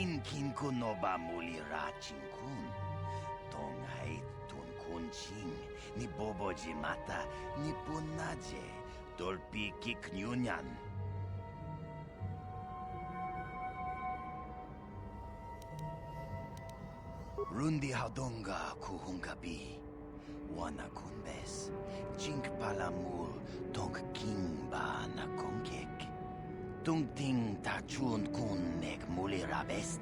kin kun no ba muli ra ching kun. Tong hai tun kun ching ni boboji mata ni punaje dolpi kik nyunyan. Rundi haudonga kuhungabi. Wana kunbes. Chink palamul tong king ba na kongkek. Tung ting ta chun kun nek muli rabest.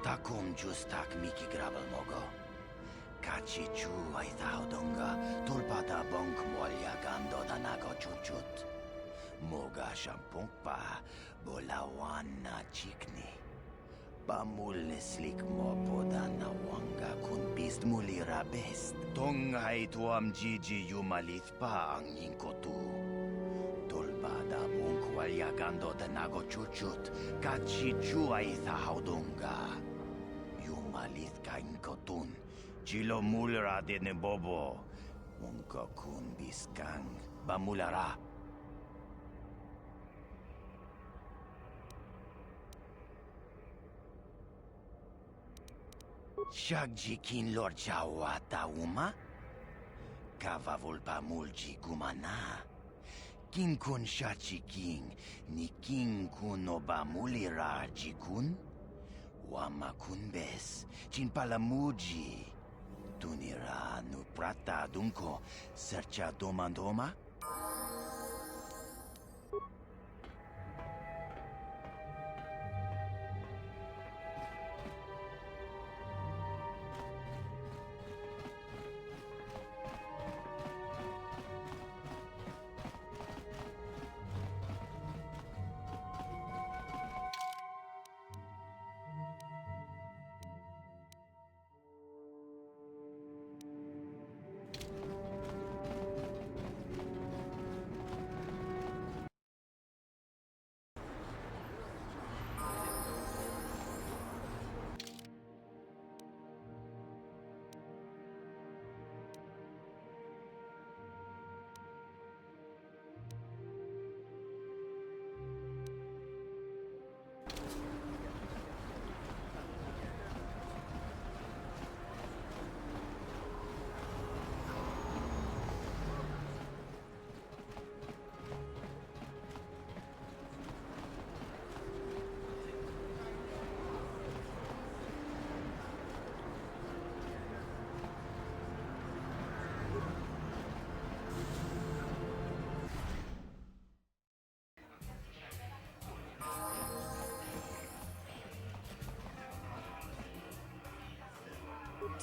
Takum justak miki grabal mogo. Kachi chu ay haudonga tulpada bonk molya gando da nago chuchut. Moga shampong pa bolawan na chikni. Pamul slik mo poda na wanga kun pist muli rabest. Tong hai tuam jiji yumalit pa ang yingkotu. Tolbada mong walyagando da nago chuchut. Kachi chuay sa haudonga. Yumalit ka inkotun. Chilo mulra de ne bobo. Mungko kun biskang bamulara. Shagjikin Lord Jawa Tauma? Kavavulpa mulji gumana. King kun shachi king, ni king kun oba mulira jikun? Wama kun bes, chin palamuji. Tunira nu prata dunko, sercha domandoma?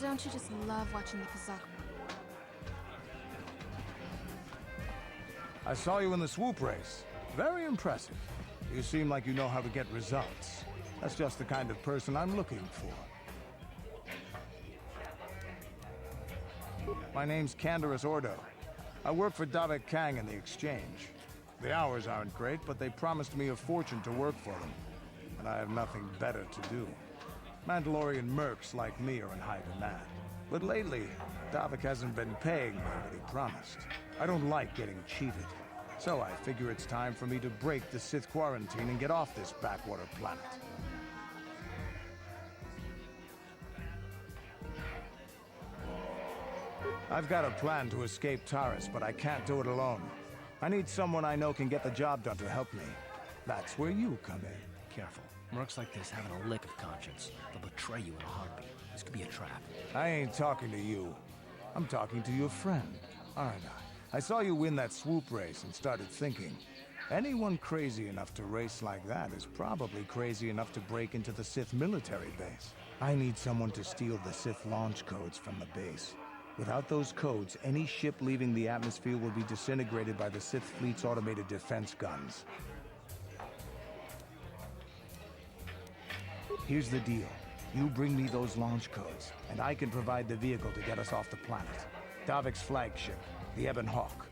Don't you just love watching the Kazakh? I saw you in the swoop race. Very impressive. You seem like you know how to get results. That's just the kind of person I'm looking for. My name's Canderous Ordo. I work for Davik Kang in the exchange. The hours aren't great, but they promised me a fortune to work for them. And I have nothing better to do. Mandalorian mercs like me are in high demand. But lately, Davik hasn't been paying me what he promised. I don't like getting cheated. So I figure it's time for me to break the Sith quarantine and get off this backwater planet. I've got a plan to escape Taris, but I can't do it alone. I need someone I know can get the job done to help me. That's where you come in. Careful. Mercs like this haven't a lick of conscience. They'll betray you in a heartbeat. This could be a trap. I ain't talking to you. I'm talking to your friend, aren't I? I saw you win that swoop race and started thinking, anyone crazy enough to race like that is probably crazy enough to break into the Sith military base. I need someone to steal the Sith launch codes from the base. Without those codes, any ship leaving the atmosphere will be disintegrated by the Sith fleet's automated defense guns. Here's the deal. You bring me those launch codes, and I can provide the vehicle to get us off the planet. Davik's flagship, the Ebon Hawk.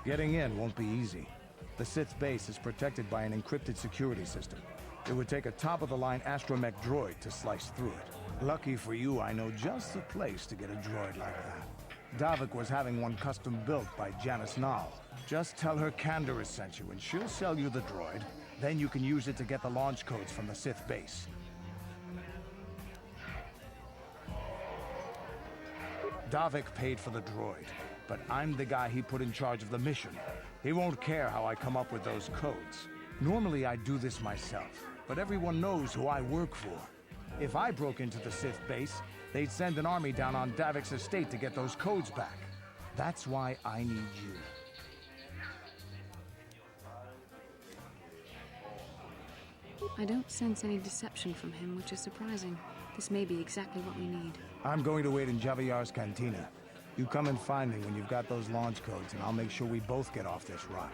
Getting in won't be easy. The Sith base is protected by an encrypted security system. It would take a top-of-the-line astromech droid to slice through it. Lucky for you, I know just the place to get a droid like that. Davik was having one custom built by Janice Nall. Just tell her Candaris sent you, and she'll sell you the droid. Then you can use it to get the launch codes from the Sith base. Davik paid for the droid, but I'm the guy he put in charge of the mission. He won't care how I come up with those codes. Normally I'd do this myself, but everyone knows who I work for. If I broke into the Sith base, they'd send an army down on Davik's estate to get those codes back. That's why I need you. I don't sense any deception from him, which is surprising. This may be exactly what we need. I'm going to wait in Javier's cantina. You come and find me when you've got those launch codes, and I'll make sure we both get off this rock.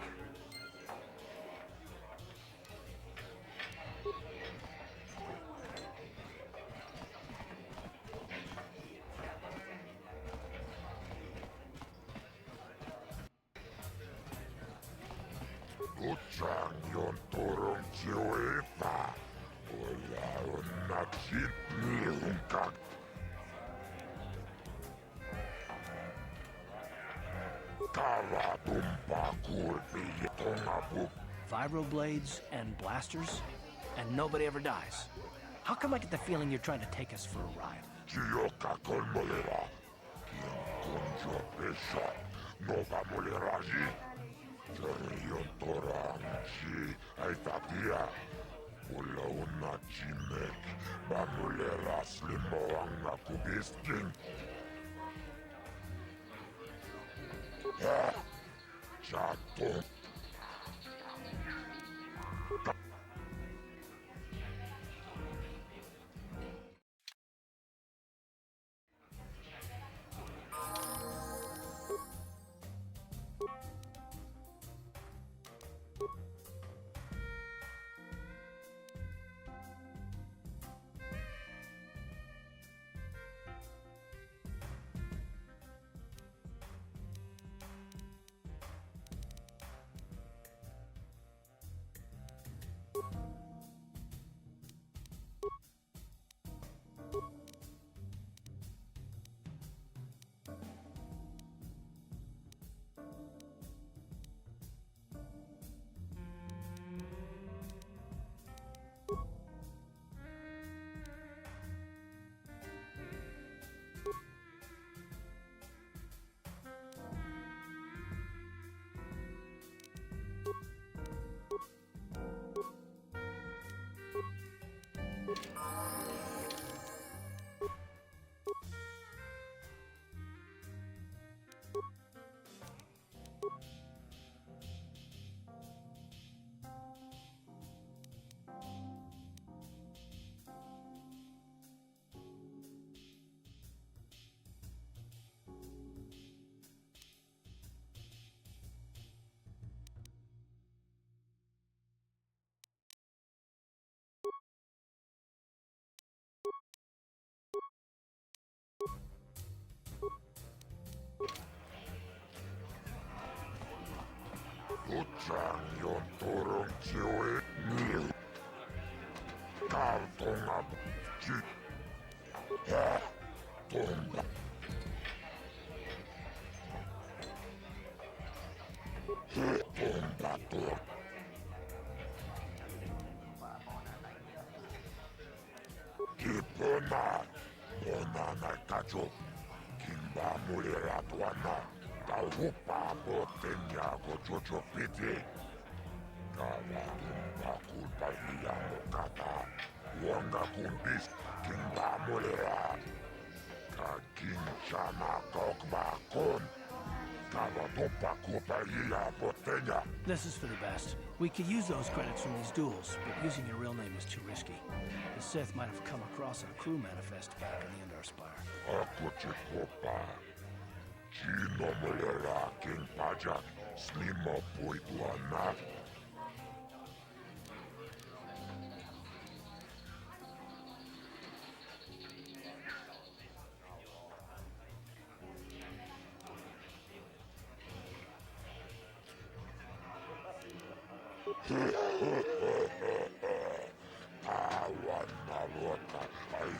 Vibroblades and blasters, and nobody ever dies. How come I get the feeling you're trying to take us for a ride? This is for the best. We could use those credits from these duels, but using your real name is too risky. The Sith might have come across our crew manifest back in the Endar Spire.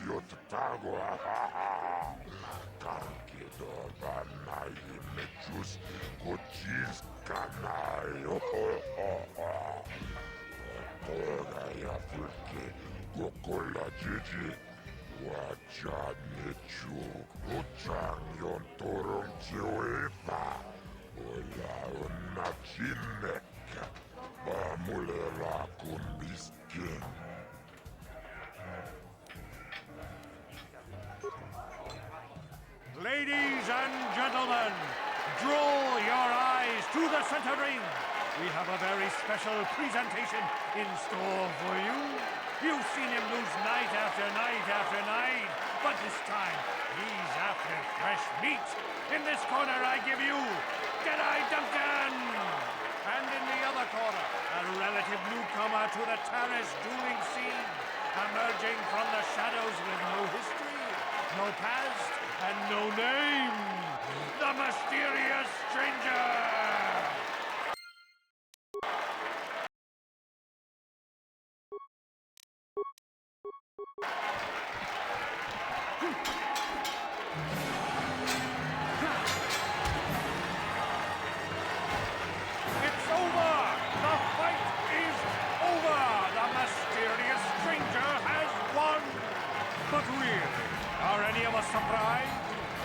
yotago Kankido banai mechus Kochis kanai Toga ya fulke Gokola jiji Wajanechu Uchang yon torong chiwepa Ola unachinek Bamulera kumbiskin Ladies and gentlemen, draw your eyes to the center ring. We have a very special presentation in store for you. You've seen him lose night after night after night, but this time he's after fresh meat. In this corner I give you Deadeye Duncan! And in the other corner, a relative newcomer to the terrace dueling scene, emerging from the shadows with no history, no past, and no name, the mysterious stranger! It's over! The fight is over! The mysterious stranger has won! But really, are any of us surprised?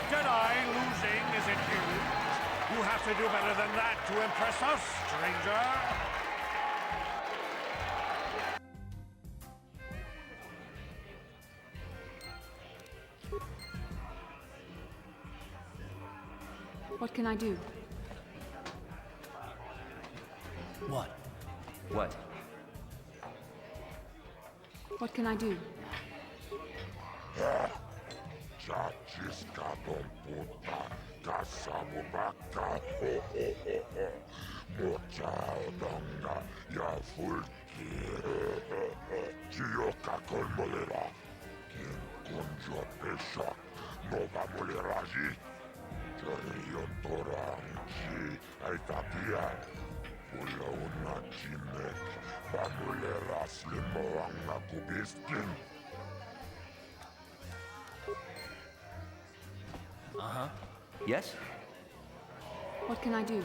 Deadeye losing isn't huge. You have to do better than that to impress us, stranger. What can I do? What? What? What can I do? Chachiska puta Kasamu baka Mochao donga Ya fulki Chioka kolmolera Quien conjo pesha Nova moleraji Chorion toranchi Aitapia Pula una chimek Bamulera slimoanga kubiskin Uh-huh. Yes? What can I do?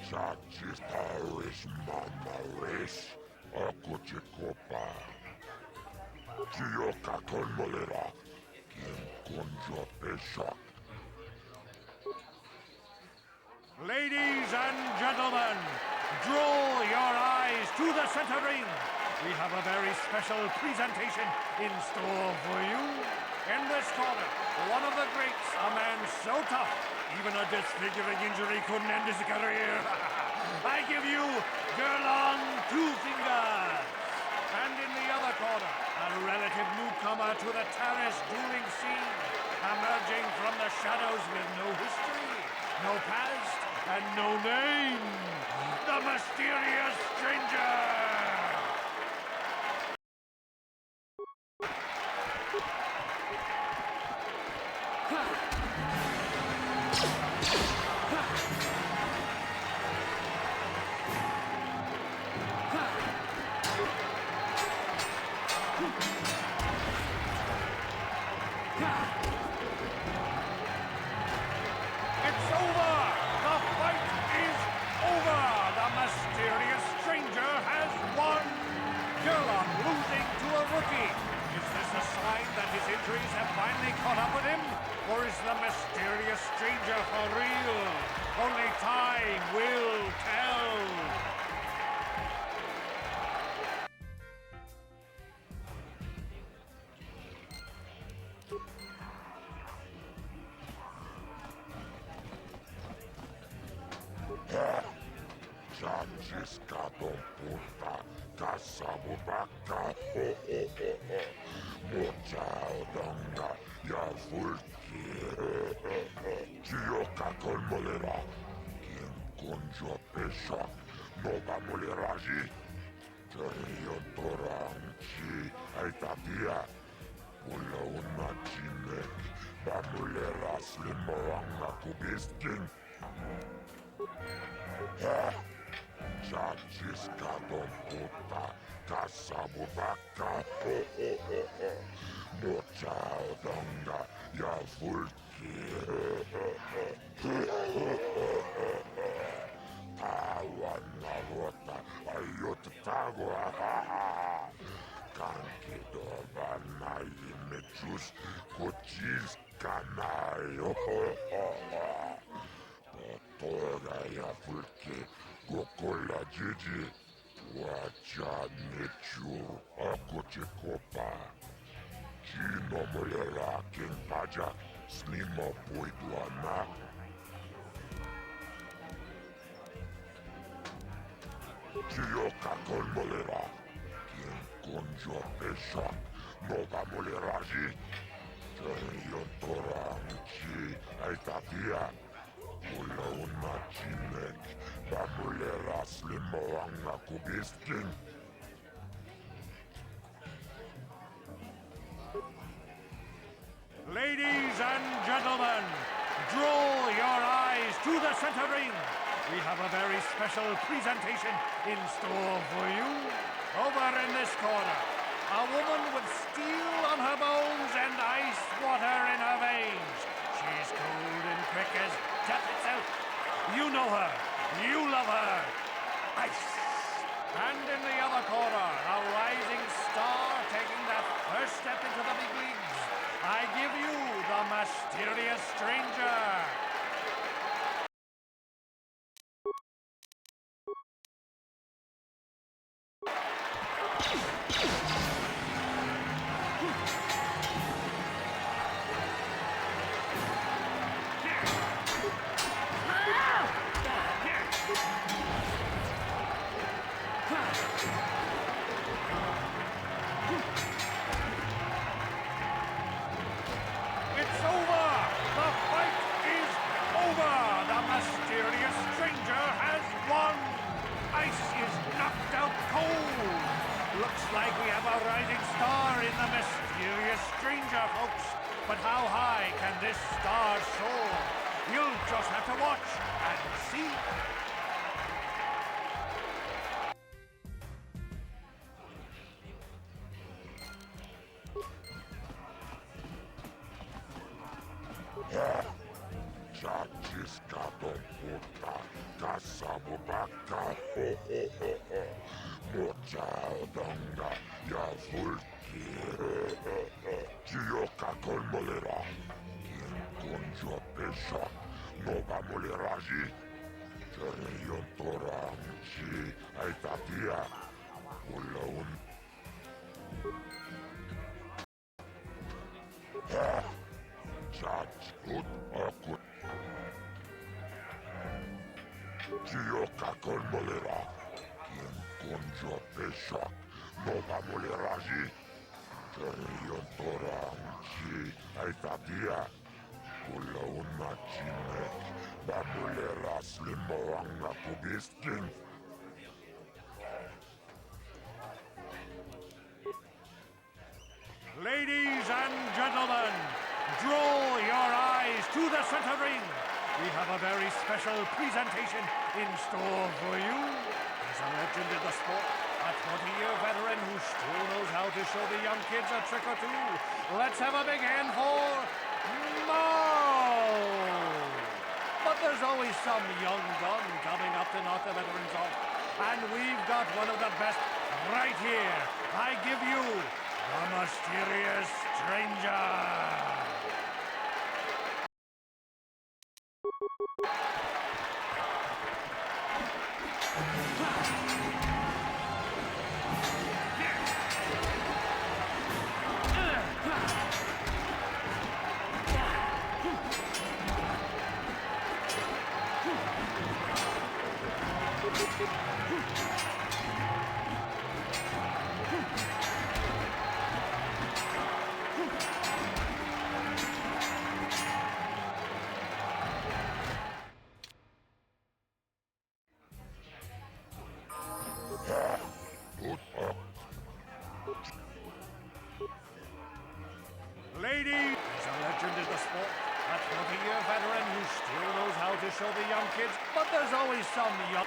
Chachistarish mamaris Akuchikopa Chioka kolmolera Quien conjo pesha Ladies and gentlemen, draw your eyes to the center ring. We have a very special presentation in store for you. In this corner, one of the greats, a man so tough, even a disfiguring injury couldn't end his career. I give you Gerlong Two Fingers. And in the other corner, a relative newcomer to the terrace dueling scene, emerging from the shadows with no history, no past, and no name, the mysterious stranger! It's over! The fight is over! The mysterious stranger has won! Gerlach losing to a rookie. Is this a sign that his injuries have finally caught up with him? Or is the mysterious stranger for real? Only time will tell! Chachiska puta Kasamu baka Mochao donga Ya fulki Chioka kolmolera Quien conjo pesha Nova moleraji Chorion toranchi Aitapia Pula una chimek Bamulera slimoanga kubiskin Chachiska don puta, kasabubaka, mochadonga, ya fulki. Tawan na rota, ayot tagwa. Kanki doba na imechus, kuchis kanayo. Toda ya fulki, gokola jiji, wacha nechu, akochikopa. Chino molera king pajak, snima puidwana. Chioka con molera, quien conjo pesha, no va moleraji. Yo toranchi, aitatia. Ula una chinek, va molera slimoanga kubiskin. Ladies and gentlemen, draw your eyes to the center ring. We have a very special presentation in store for you. Over in this corner, a woman with steel on her bones and ice water in her veins. She's cold and quick as death itself. You know her. You love her. Ice. And in the other corner, a rising star taking that first step into the big leagues. I give you the mysterious stranger. It's over! The fight is over! The mysterious stranger has won! Ice is knocked out cold! Looks like we have a rising star in the mysterious stranger, folks. But how high can this star soar? You'll just have to watch and see. Chachiska don puta, kasabubaka, mochadonga, ya fulki. Chioka con molera, quien conjo pesha, no va moleraji. Yon toranchi, aitatia, ula un. Chachut, akut. Chioka con molera, quien conjo pesha, no va moleraji. Yon toranchi, aitatia, ula una chinek, va molera slimoanga kubiskin. Ladies and gentlemen, draw your eyes to the center ring. We have a very special presentation in store for you. He's a legend in the sport, a 20-year veteran who still knows how to show the young kids a trick or two. Let's have a big hand for Mo! But there's always some young gun coming up to knock the veterans off. And we've got one of the best right here. I give you the mysterious stranger. Ladies, he's a legend in the sport, a 20-year veteran who still knows how to show the young kids, but there's always some young...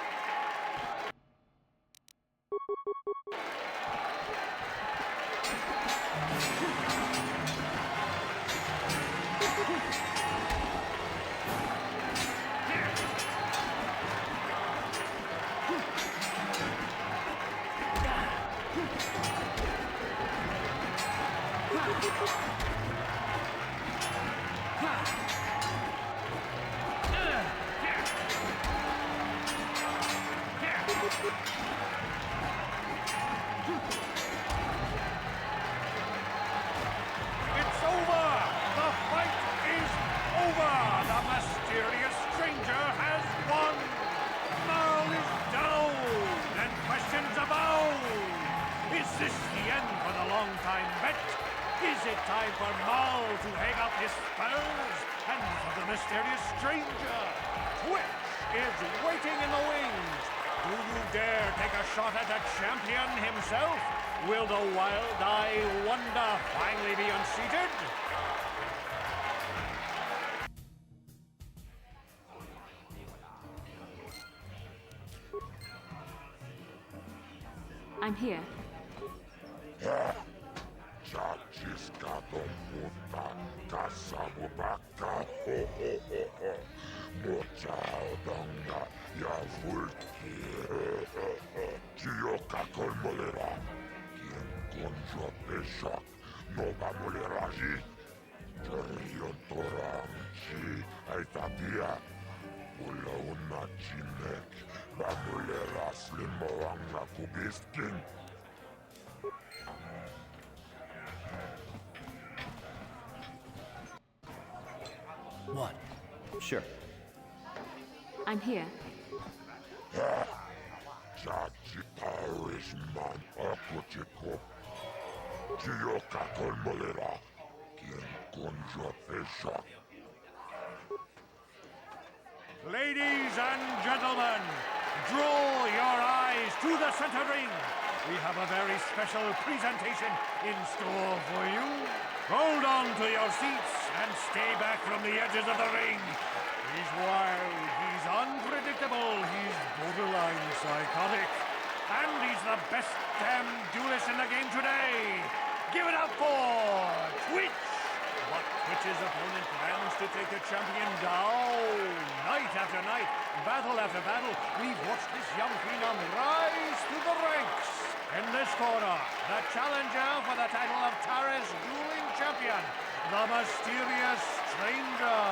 over! The mysterious stranger has won! Mal is down, and questions abound! Is this the end for the long-time bet? Is it time for Mal to hang up his spurs and for the mysterious stranger? Twitch is waiting in the wings. Do you dare take a shot at the champion himself? Will the wild-eye wonder finally be unseated? I'm here. Chachiskado puta, kasabubaka, ho ho ho ho. Mochaodonga, yavulki, Chioka kolmolera. Quien conjo peshak, no va moleraji. Cheriontoranchi, aitapia. Ula una chinek, va molera slimoanga kubiskin. What? Sure. I'm here. Chachitarisman akuchiko. Chioka kolmolera. Quien conjo peshak. Ladies and gentlemen, draw your eyes to the center ring. We have a very special presentation in store for you. Hold on to your seats and stay back from the edges of the ring. He's wild, he's unpredictable, he's borderline psychotic. And he's the best damn duelist in the game today. Give it up for Twitch! But Twitch's opponent plans to take the champion down. Night after night, battle after battle, we've watched this young phenom rise through the ranks. In this corner, the challenger for the title of Taris Dueling Champion, the mysterious stranger.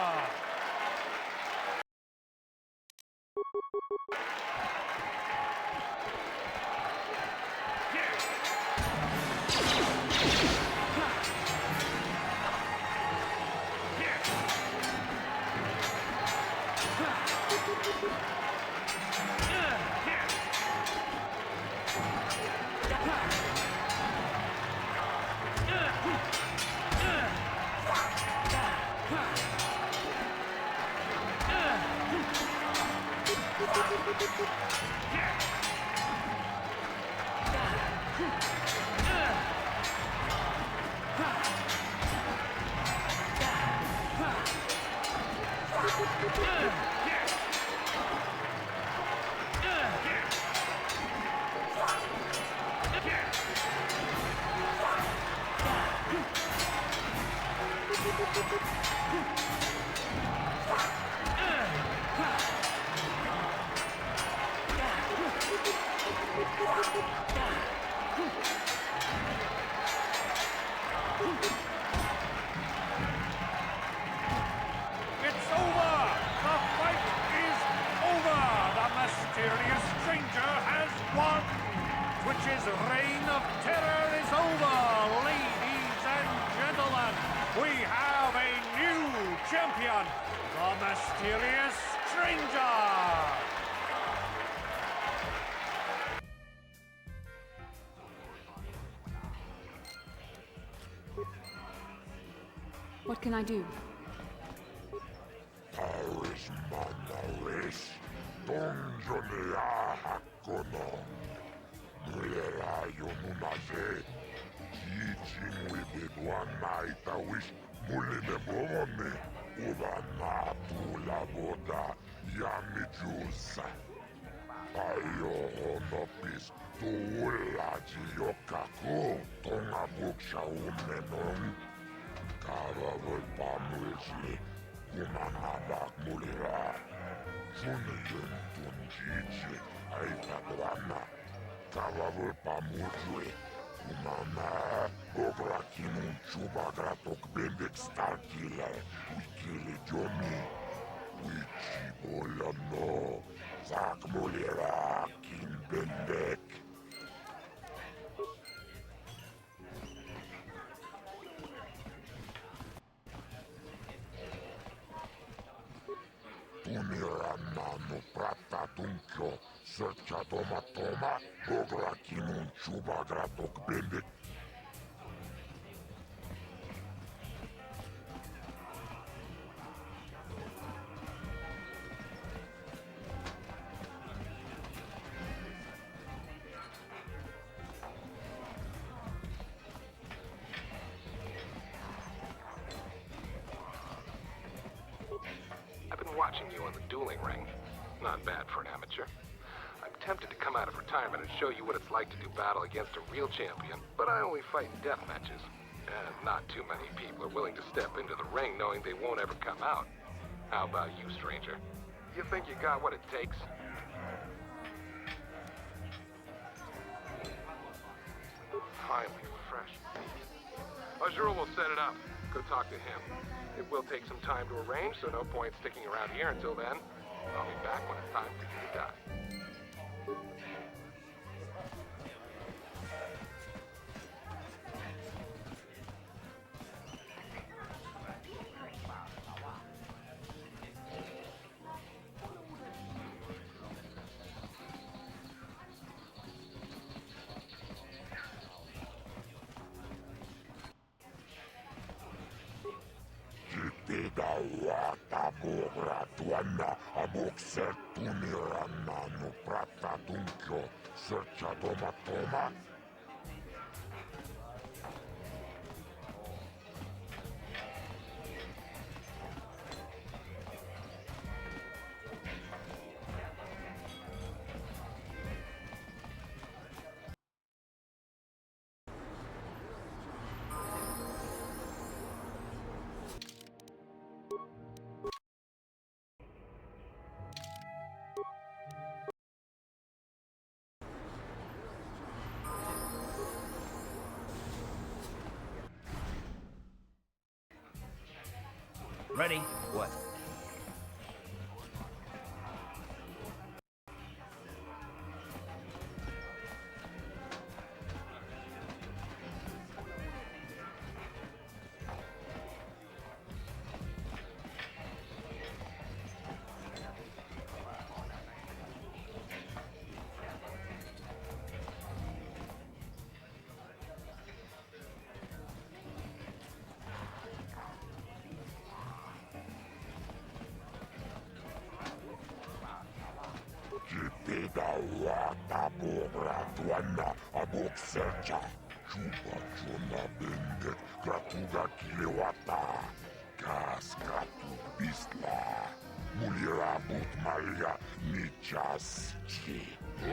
It's over! The fight is over! The mysterious stranger has won! Twitch's reign of terror is over! Ladies and gentlemen, we have a new champion! The mysterious stranger! What can I do? Taris manaris, donjonea hakonong. Mulera yonunaze, teaching with it one night I wish muline bomone, ubana tula boda, yami jusa. Ayo honopis, tuula jiyokaku, tonga buksha umenong. Kavavul pamulsi, kumanabak mulira. Juniyun tunjichi, aitagrana. Kavavul pamulsi, kumana. Ograkinun chubagratok bembek starkila. Wikili jomi. Wichi bolano. Zak mulira, kin bembek. Tunirannanu prattatunkyo sörtjatomatoma bograkinun chubagratok bendik. I've been watching you on the dueling ring. Not bad for an amateur. I'm tempted to come out of retirement and show you what it's like to do battle against a real champion, but I only fight in death matches. And not too many people are willing to step into the ring knowing they won't ever come out. How about you, stranger? You think you got what it takes? Finally, fresh beef. Azure will set it up. Go talk to him. It will take some time to arrange, so no point sticking around here until then. I'll be back when it's time for you to die. Tidawata bogratuanna abokser tunirannanu prattatunkyo sörtjatomatoma. Ready? What? Tidawata bogratuanna abokserja chupachona bendet gratuga kilewata gas gratu bisla mulirabut malia nichaschi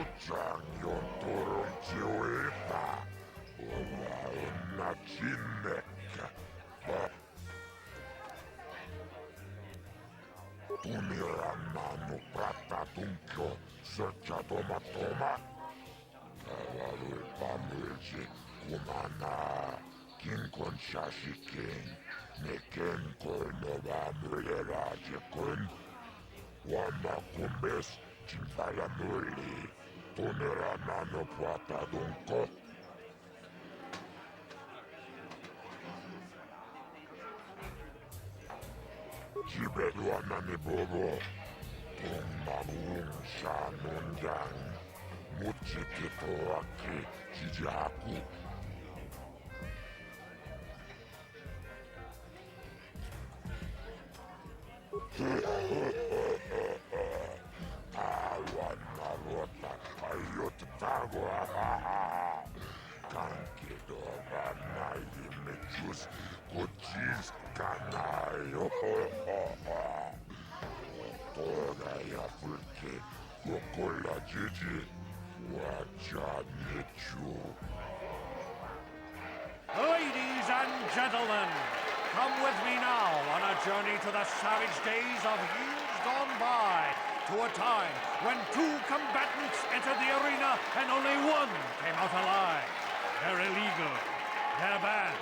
uchanyon toron chioeta ola onachinek Tunirannanu prattatunkyo sörtjatomatoma. Tavalui pamylsi kumana kinkon shashikin neken koinovamylerasikun. Wamma kumbes chimpalamuli tunirannanu prattatunko. Jibeluannani bobo, tongmamung shanunjang, muchikitoaki jijaku. Tawan narota ayot tago kankido banai mechus kuchis kanayo. Toga ya fulke kokola jiji wacha mechu. Ladies and gentlemen, come with me now on a journey to the savage days of years gone by, to a time when two combatants entered the arena and only one came out alive. They're illegal. They're banned.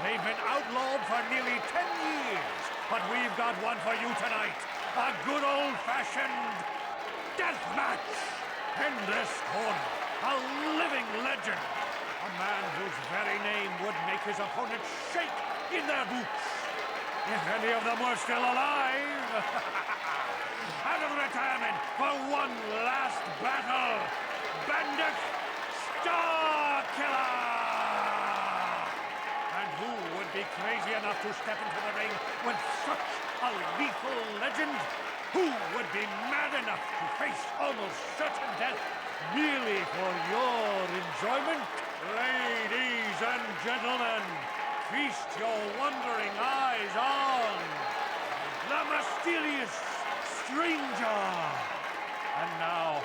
They've been outlawed for nearly 10 years, but we've got one for you tonight. A good old-fashioned death match. In this corner, a living legend. A man whose very name would make his opponents shake in their boots. if any of them were still alive. Out of retirement for one last battle, Bandit Starkiller! And who would be crazy enough to step into the ring with such a lethal legend? Who would be mad enough to face almost certain death merely for your enjoyment? Ladies and gentlemen, feast your wondering eyes on the mysterious stranger. And now,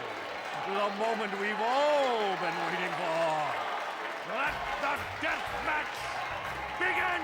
the moment we've all been waiting for. Let the death match begin!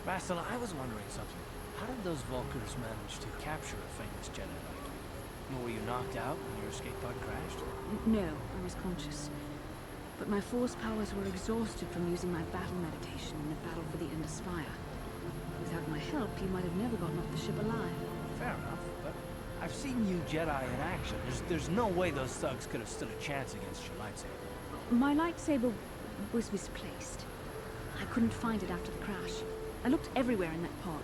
Bastila, I was wondering something. How did those Vulkars manage to capture a famous Jedi Knight? Were you knocked out when your escape pod crashed? No, I was conscious. But my force powers were exhausted from using my battle meditation in the battle for the Endor Spire. Without my help, you might have never gotten off the ship alive. Fair enough, but I've seen you Jedi in action. There's no way those thugs could have stood a chance against your lightsaber. My lightsaber was misplaced. I couldn't find it after the crash. I looked everywhere in that pod.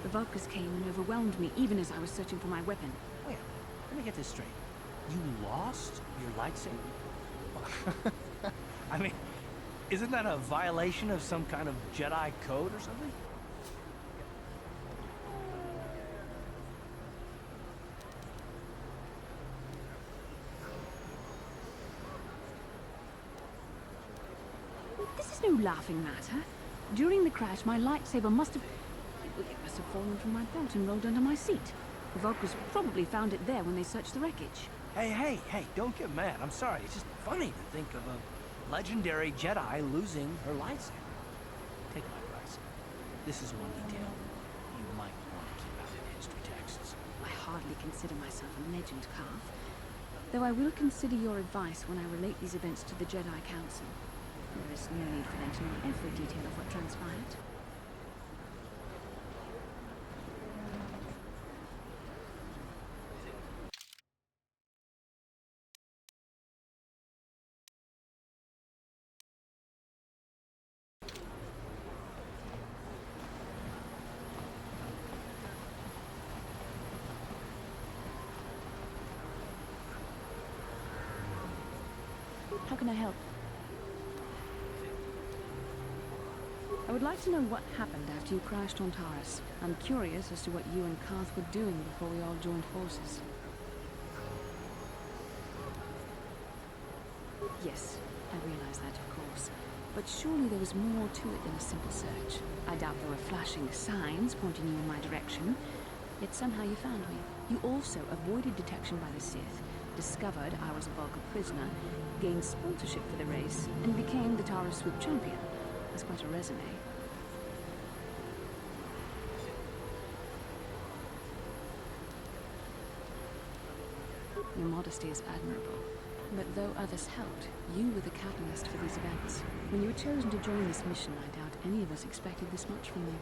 The Vulkars came and overwhelmed me even as I was searching for my weapon. Wait, let me get this straight. You lost your lightsaber? I mean, isn't that a violation of some kind of Jedi code or something? This is no laughing matter. During the crash, my lightsaber must have fallen from my belt and rolled under my seat. The Vulkars probably found it there when they searched the wreckage. Hey, don't get mad. I'm sorry. It's just funny to think of a legendary Jedi losing her lightsaber. Take my advice. This is one detail you might want to keep out in history texts. I hardly consider myself a legend, Carth. Though I will consider your advice when I relate these events to the Jedi Council. There is no need for them to know every detail of what transpired. How can I help? I would like to know what happened after you crashed on Taurus. I'm curious as to what you and Karth were doing before we all joined forces. Yes, I realize that, of course. But surely there was more to it than a simple search. I doubt there were flashing signs pointing you in my direction. Yet somehow you found me. You also avoided detection by the Sith, discovered I was a Vulcan prisoner, gained sponsorship for the race, and became the Taurus Swoop champion. That's quite a resume. Your modesty is admirable. But though others helped, you were the catalyst for these events. When you were chosen to join this mission, I doubt any of us expected this much from you.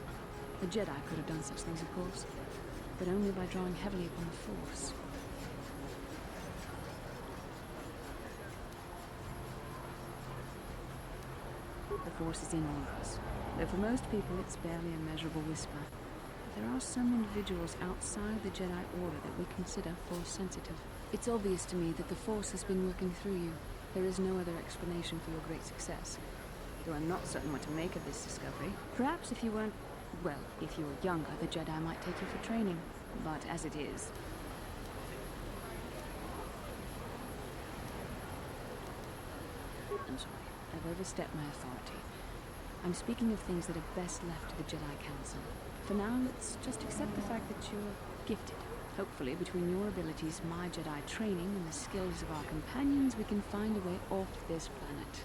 A Jedi could have done such things, of course, but only by drawing heavily upon the Force. The Force is in all of us, though for most people it's barely a measurable whisper. But there are some individuals outside the Jedi Order that we consider Force-sensitive. It's obvious to me that the Force has been working through you. There is no other explanation for your great success. Though I'm not certain what to make of this discovery. Perhaps if you weren't... well, if you were younger, the Jedi might take you for training. But as it is... I'm sorry. I've overstepped my authority. I'm speaking of things that are best left to the Jedi Council. For now, let's just accept the fact that you're gifted. Hopefully, between your abilities, my Jedi training, and the skills of our companions, we can find a way off this planet.